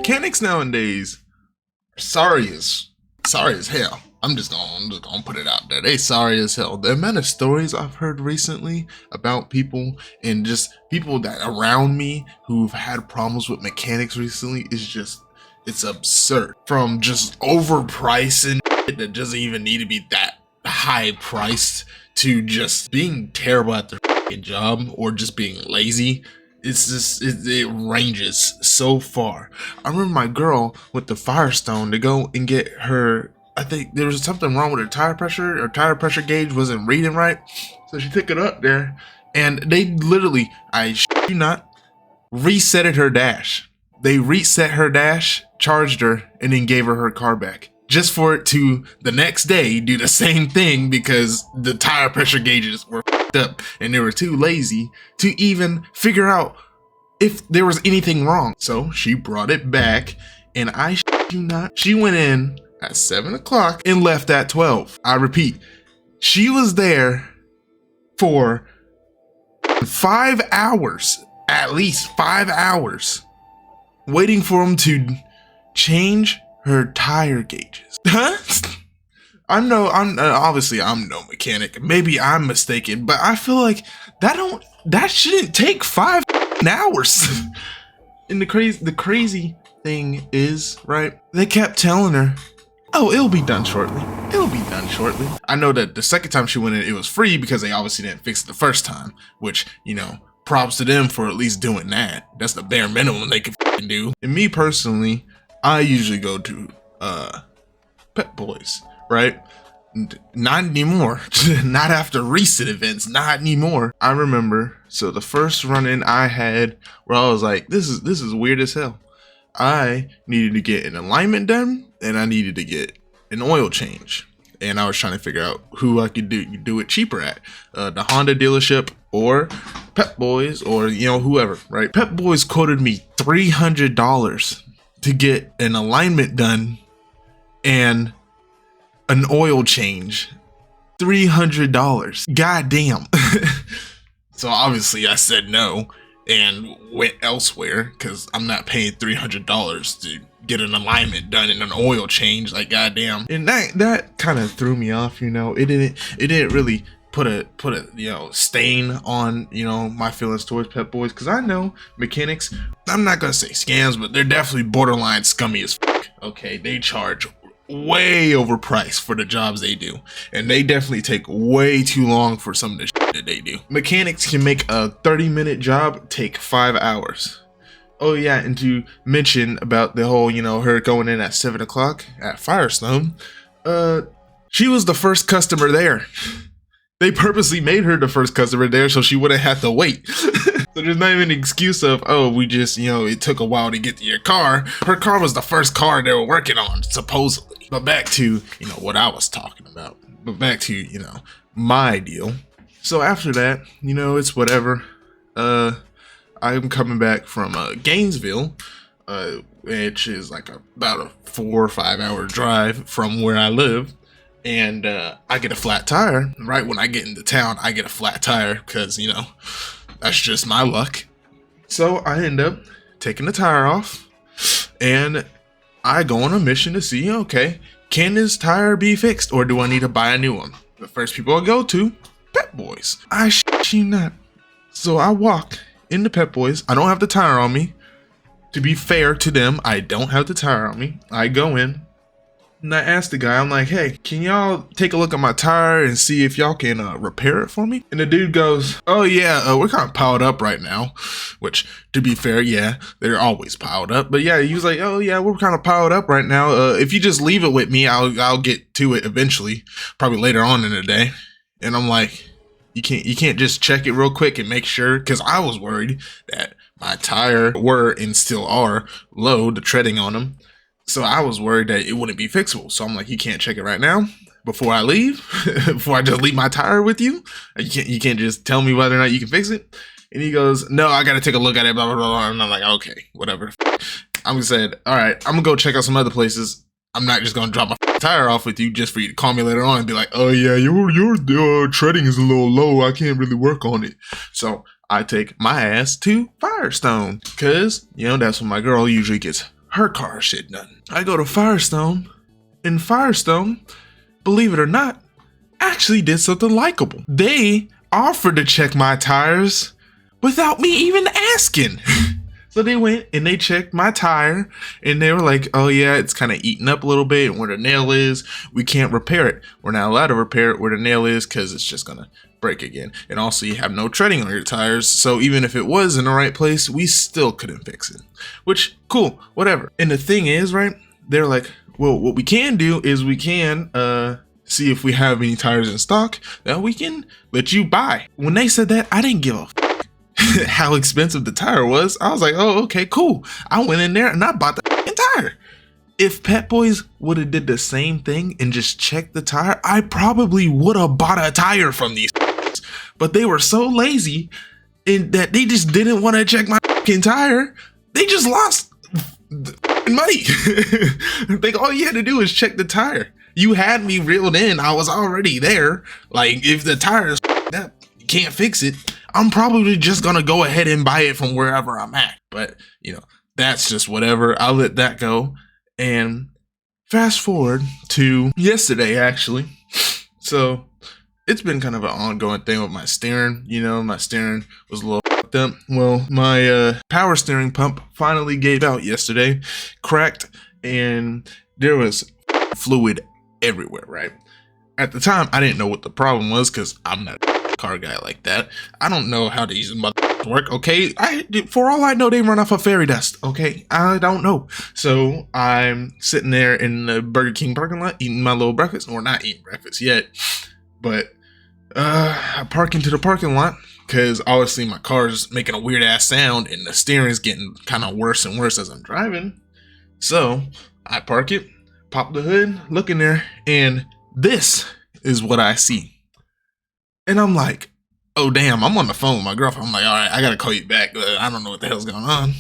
Mechanics nowadays, sorry as hell. I'm just gonna put it out there. They sorry as hell. The amount of stories I've heard recently about people and just people that around me who've had problems with mechanics recently is just, it's absurd. From just overpricing that doesn't even need to be that high priced to just being terrible at their job or just being lazy. It's just, it ranges so far. I remember my girl with the Firestone to go and get her, I think there was something wrong with her tire pressure. Her tire pressure gauge wasn't reading right. So she took it up there and they literally, I shit you not, resetted her dash. They reset her dash, charged her, and then gave her car back. Just for it to the next day do the same thing because the tire pressure gauges were f***ed up and they were too lazy to even figure out if there was anything wrong. So she brought it back and I shit you not, she went in at 7 o'clock and left at 12. I repeat, she was there for 5 hours, at least 5 hours, waiting for them to change her tire gauges. Huh? Obviously I'm no mechanic. Maybe I'm mistaken, but I feel like that shouldn't take 5 hours. And the crazy thing is, right? They kept telling her, oh, it'll be done shortly. It'll be done shortly. I know that the second time she went in, it was free because they obviously didn't fix it the first time, which, you know, props to them for at least doing that. That's the bare minimum they can do. And me personally, I usually go to Pep Boys, right? Not anymore. Not after recent events, not anymore. I remember, so the first run-in I had where I was like, this is weird as hell. I needed to get an alignment done and I needed to get an oil change. And I was trying to figure out who I could do it cheaper at. The Honda dealership or Pep Boys or, you know, whoever, right? Pep Boys quoted me $300 to get an alignment done and an oil change. $300. God damn. So obviously I said no and went elsewhere because I'm not paying $300 to get an alignment done and an oil change. Like, goddamn. And that kind of threw me off, you know. It didn't really put a you know, stain on, you know, my feelings towards Pep Boys, because I know mechanics, I'm not gonna say scams, but they're definitely borderline scummy as fuck. Okay, they charge way overpriced for the jobs they do, and they definitely take way too long for some of the shit that they do. Mechanics can make a 30-minute job take 5 hours. Oh yeah, and to mention about the whole, you know, her going in at 7 o'clock at Firestone, she was the first customer there. They purposely made her the first customer there so she wouldn't have to wait. So there's not even an excuse of, oh, we just, you know, it took a while to get to your car. Her car was the first car they were working on, supposedly. But back to, you know, what I was talking about. But back to, you know, my deal. So after that, you know, it's whatever. I'm coming back from Gainesville, which is like about a 4 or 5 hour drive from where I live. And I get a flat tire. Right when I get into town, I get a flat tire because, you know, that's just my luck. So I end up taking the tire off and I go on a mission to see, okay, can this tire be fixed or do I need to buy a new one? The first people I go to, Pep Boys. I shit you not. So I walk into Pep Boys. I don't have the tire on me. To be fair to them, I don't have the tire on me. I go in. And I asked the guy, I'm like, hey, can y'all take a look at my tire and see if y'all can repair it for me? And the dude goes, oh yeah, we're kind of piled up right now. Which, to be fair, yeah, they're always piled up. But yeah, he was like, oh yeah, we're kind of piled up right now. If you just leave it with me, I'll get to it eventually, probably later on in the day. And I'm like, you can't just check it real quick and make sure, because I was worried that my tire were and still are low, the treading on them. So I was worried that it wouldn't be fixable. So I'm like, you can't check it right now before I leave, before I just leave my tire with you. You can't just tell me whether or not you can fix it. And he goes, no, I got to take a look at it, blah, blah, blah. And I'm like, okay, whatever. I'm said, all right, I'm going to go check out some other places. I'm not just going to drop my tire off with you just for you to call me later on and be like, oh yeah, your treading is a little low. I can't really work on it. So I take my ass to Firestone because, you know, that's when my girl usually gets her car shit done. I go to Firestone, and Firestone, believe it or not, actually did something likable. They offered to check my tires without me even asking. So they went and they checked my tire, and they were like, oh yeah, it's kind of eaten up a little bit, and where the nail is, we can't repair it. We're not allowed to repair it where the nail is because it's just gonna break again. And also you have no treading on your tires, so even if it was in the right place, we still couldn't fix it. Which, cool, whatever. And the thing is, right, they're like, well, what we can do is we can see if we have any tires in stock that we can let you buy. When they said that, I didn't give a how expensive the tire was. I was like, oh, okay, cool. I went in there and I bought the tire. If Pet Boys would have did the same thing and just checked the tire, I probably would have bought a tire from these. But they were so lazy in that they just didn't want to check my tire. They just lost money. Like, all you had to do is check the tire. You had me reeled in. I was already there. Like, if the tire is up, you can't fix it, I'm probably just gonna go ahead and buy it from wherever I'm at. But, you know, that's just whatever. I'll let that go. And fast forward to yesterday, actually. So it's been kind of an ongoing thing with my steering. You know, my steering was a little fucked up. Well, my power steering pump finally gave out yesterday, cracked, and there was fluid everywhere, right? At the time, I didn't know what the problem was because I'm not a car guy like that. I don't know how these motherfuckers work, okay? For all I know, they run off of fairy dust, okay? I don't know. So I'm sitting there in the Burger King parking lot eating my little breakfast, or not eating breakfast yet, but I park into the parking lot because obviously my car's making a weird ass sound and the steering's getting kind of worse and worse as I'm driving. So I park it, pop the hood, look in there, and this is what I see. And I'm like, oh damn, I'm on the phone with my girlfriend. I'm like, all right, I gotta call you back. I don't know what the hell's going on.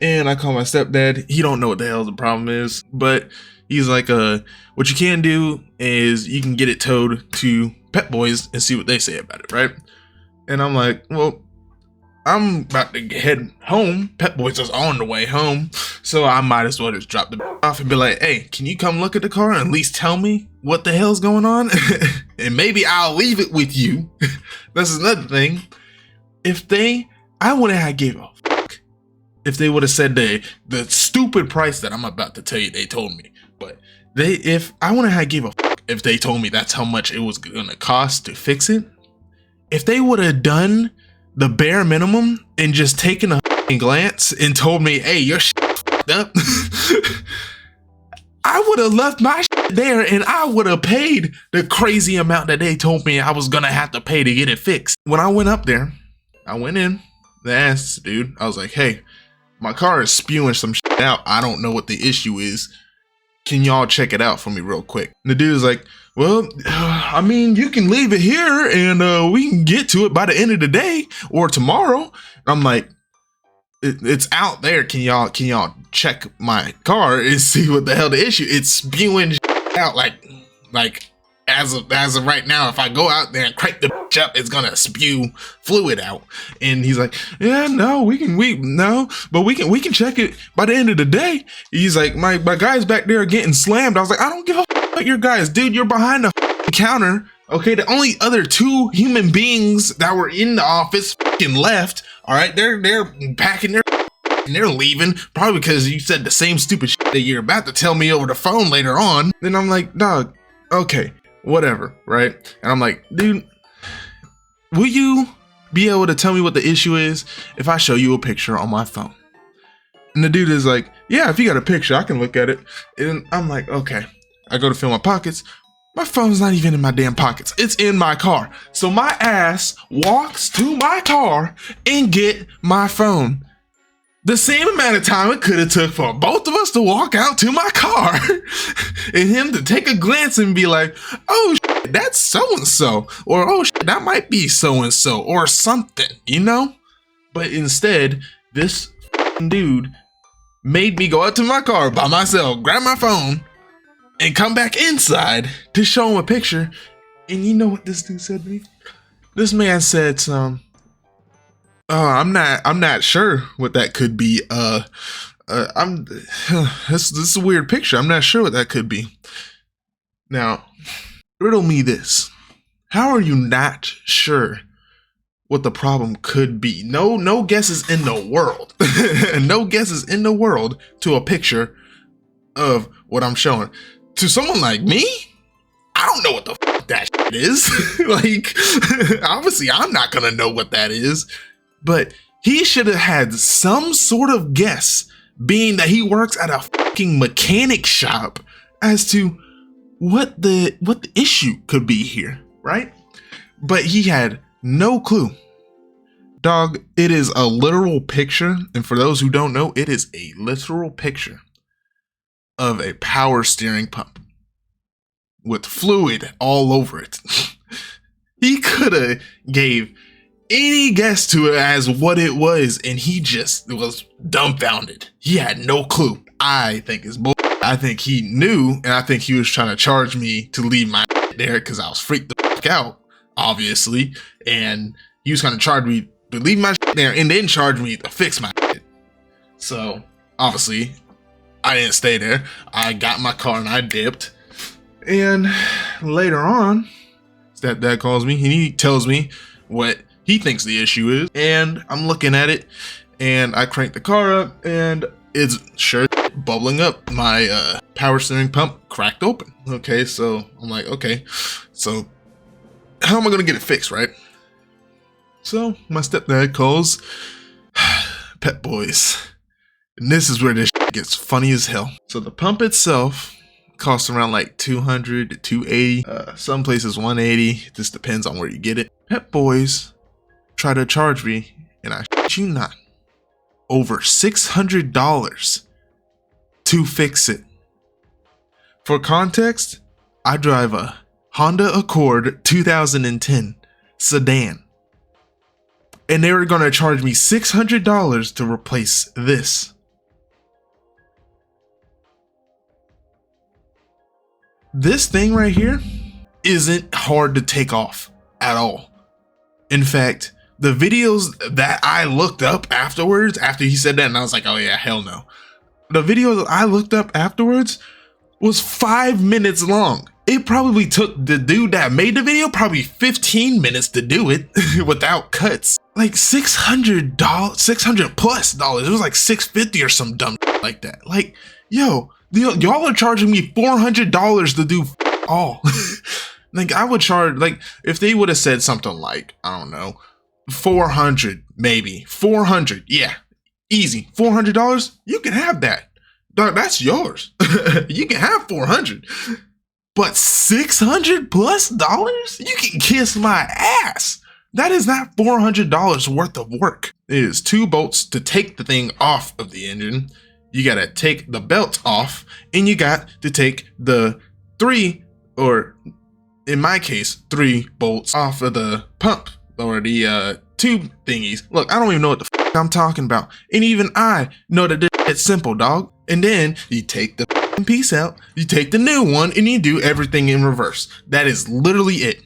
And I call my stepdad. He don't know what the hell the problem is, but he's like, what you can do is you can get it towed to Pet Boys and see what they say about it, right? And I'm like, well, I'm about to head home. Pet Boys is on the way home, so I might as well just drop the off and be like, hey, can you come look at the car and at least tell me what the hell's going on? And maybe I'll leave it with you. That's another thing. I wouldn't have gave a fuck if they would have said the stupid price that I'm about to tell you they told me. But I wouldn't have gave a fuck if they told me that's how much it was gonna cost to fix it. If they would have done the bare minimum and just taken a glance and told me, hey, your shit up, I would have left my shit there and I would have paid the crazy amount that they told me I was gonna have to pay to get it fixed. When I went up there, I went in, I asked the dude, I was like, hey, my car is spewing some shit out. I don't know what the issue is. Can y'all check it out for me real quick? And the dude is like, well, I mean, you can leave it here and we can get to it by the end of the day or tomorrow. And I'm like, it's out there. Can y'all check my car and see what the hell the issue? It's spewing out like as of right now. If I go out there and crank the bitch up, it's gonna spew fluid out. And he's like, yeah, no, we can check it by the end of the day. He's like, my guys back there are getting slammed. I was like, I don't give a fuck about your guys, dude. You're behind the counter. Okay, the only other two human beings that were in the office left. All right, they're packing their and they're leaving, probably because you said the same stupid shit that you're about to tell me over the phone later on. Then I'm like, dog, okay, whatever, right? And I'm like, dude, will you be able to tell me what the issue is if I show you a picture on my phone? And the dude is like, yeah, if you got a picture, I can look at it. And I'm like, okay. I go to fill my pockets. My phone's not even in my damn pockets. It's in my car. So my ass walks to my car and get my phone. The same amount of time it could have took for both of us to walk out to my car and him to take a glance and be like, oh shit, that's so-and-so, or oh shit, that might be so-and-so, or something, you know? But instead, this dude made me go out to my car by myself, grab my phone, and come back inside to show him a picture. And you know what this dude said to me? This man said I'm not sure what that could be. I'm this is a weird picture. I'm not sure what that could be. Now, riddle me this. How are you not sure what the problem could be? No guesses in the world. No guesses in the world to a picture of what I'm showing. To someone like me, I don't know what the fuck that shit is. Like, obviously I'm not gonna know what that is, but he should have had some sort of guess, being that he works at a fucking mechanic shop, as to what the issue could be here, right? But he had no clue. Dog, it is a literal picture, and for those who don't know, it is a literal picture of a power steering pump with fluid all over it. He could have gave any guess to it as what it was, and he just was dumbfounded. He had no clue. I think it's bull. I think he knew, and I think he was trying to charge me to leave my there because I was freaked the fuck out, obviously, and he was going to charge me to leave my there and then charge me to fix my shit. So obviously I didn't stay there. I got my car and I dipped. And later on, stepdad calls me and he tells me what he thinks the issue is, and I'm looking at it and I crank the car up and it's sure bubbling up. My power steering pump cracked open. Okay, so I'm like, okay, so how am I gonna get it fixed, right? So my stepdad calls Pet Boys, and this is where this shit gets funny as hell. So the pump itself costs around like 200 to 280. Some places 180. This depends on where you get it. Pet Boys try to charge me, and I shit you not, over $600 to fix it. For context, I drive a Honda Accord 2010 sedan, and they were gonna charge me $600 to replace this. This thing right here isn't hard to take off at all. In fact, the videos that I looked up afterwards, after he said that, and I was like, oh yeah, hell no. The video that I looked up afterwards was 5 minutes long. It probably took the dude that made the video probably 15 minutes to do it without cuts. Like $600 plus dollars. It was like $650 or some dumb like that. Like, yo, y'all are charging me $400 to do all. Like, I would charge, like, if they would have said something like, I don't know, 400, maybe 400. Yeah, easy. $400. You can have that. Dog, that's yours. You can have 400. But $600 plus dollars? You can kiss my ass. That is not $400 worth of work. It is 2 bolts to take the thing off of the engine. You gotta take the belt off, and you got to take the 3, or in my case, 3 bolts off of the pump, or the tube thingies. Look, I don't even know what the f I'm talking about. And even I know that it's simple, dog. And then you take the piece out, you take the new one, and you do everything in reverse. That is literally it.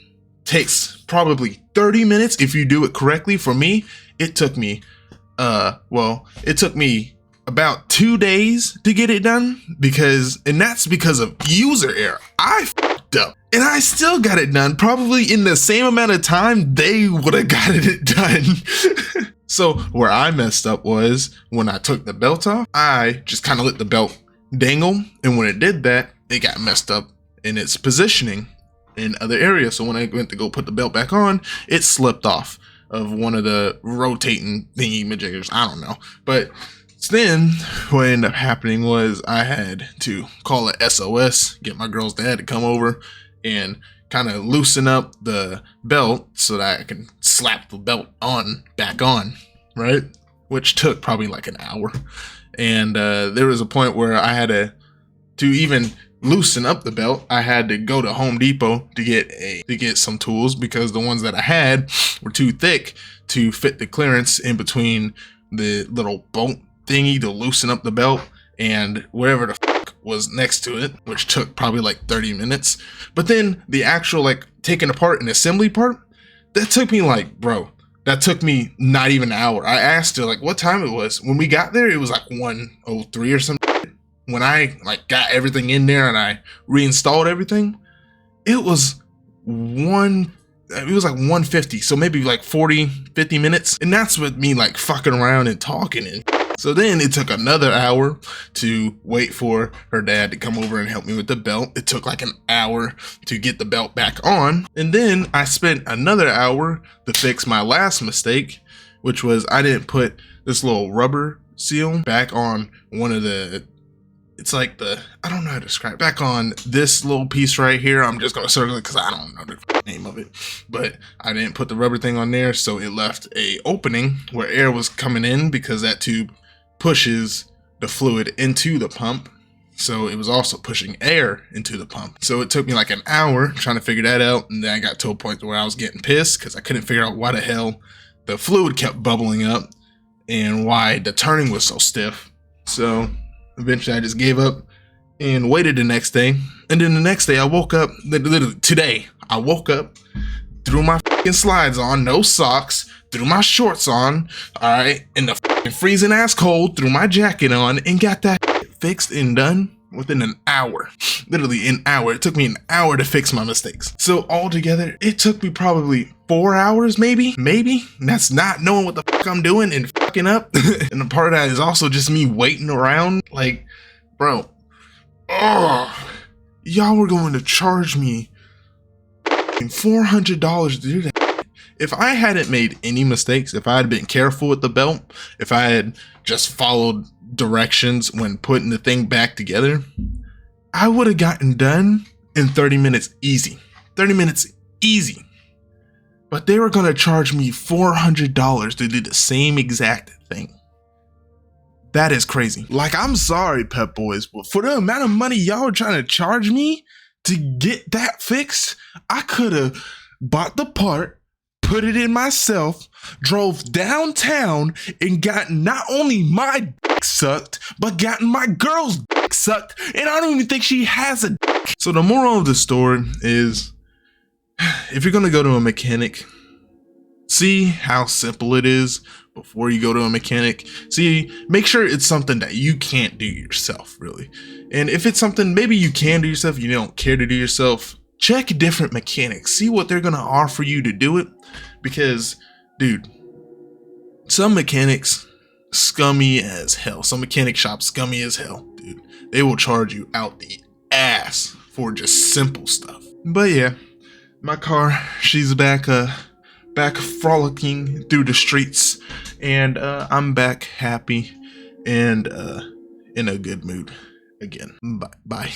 Takes probably 30 minutes if you do it correctly. For me, it took me it took me about 2 days to get it done, and that's because of user error. I f***ed up, and I still got it done probably in the same amount of time they would have gotten it done. So where I messed up was when I took the belt off, I just kind of let the belt dangle, and when it did that, it got messed up in its positioning in other areas. So when I went to go put the belt back on, it slipped off of one of the rotating thingy majiggers. I don't know, but then what ended up happening was I had to call a SOS, get my girl's dad to come over and kind of loosen up the belt so that I can slap the belt back on, right? Which took probably like an hour. And there was a point where I had to even loosen up the belt. I had to go to Home Depot to get some tools, because the ones that I had were too thick to fit the clearance in between the little bolt thingy to loosen up the belt and whatever the fuck was next to it, which took probably like 30 minutes. But then the actual like taking apart an assembly part, that took me like, bro, That took me not even an hour. I asked her like what time it was. When we got there, it was like 1:03 or something. When I like got everything in there and I reinstalled everything, it was like 1:50, so maybe like 40-50 minutes, and that's with me like fucking around and talking. And so then it took another hour to wait for her dad to come over and help me with the belt. It took like an hour to get the belt back on, and then I spent another hour to fix my last mistake, which was I didn't put this little rubber seal back on one of the, it's like the, I don't know how to describe it, back on this little piece right here. I'm just gonna circle it because I don't know the name of it, but I didn't put the rubber thing on there, so it left a opening where air was coming in because that tube pushes the fluid into the pump, so it was also pushing air into the pump. So it took me like an hour trying to figure that out, and then I got to a point where I was getting pissed because I couldn't figure out why the hell the fluid kept bubbling up and why the turning was so stiff. So eventually I just gave up and waited the next day. And then the next day I woke up, literally today, I woke up, threw my fucking slides on, no socks, threw my shorts on, all right, in the fucking freezing ass cold, threw my jacket on, and got that fixed and done within an hour. Literally an hour. It took me an hour to fix my mistakes. So altogether, it took me probably 4 hours, maybe. That's not knowing what the fuck I'm doing and fucking up. And the part of that is also just me waiting around. Like, bro, oh, y'all were going to charge me $400 to do that. If I hadn't made any mistakes, if I had been careful with the belt, if I had just followed directions when putting the thing back together, I would have gotten done in 30 minutes easy. 30 minutes easy. But they were going to charge me $400 to do the same exact thing. That is crazy. Like, I'm sorry, Pep Boys, but for the amount of money y'all are trying to charge me to get that fixed, I could have bought the part, put it in myself, drove downtown, and gotten not only my dick sucked, but gotten my girl's dick sucked, and I don't even think she has a dick. So the moral of the story is, if you're gonna go to a mechanic, see how simple it is before you go to a mechanic. See, make sure it's something that you can't do yourself, really. And if it's something maybe you can do yourself, you don't care to do yourself, check different mechanics. See what they're gonna offer you to do it. Because, dude, some mechanics scummy as hell. Some mechanic shops scummy as hell, dude. They will charge you out the ass for just simple stuff. But yeah, my car, she's back frolicking through the streets, and I'm back happy and in a good mood again. Bye.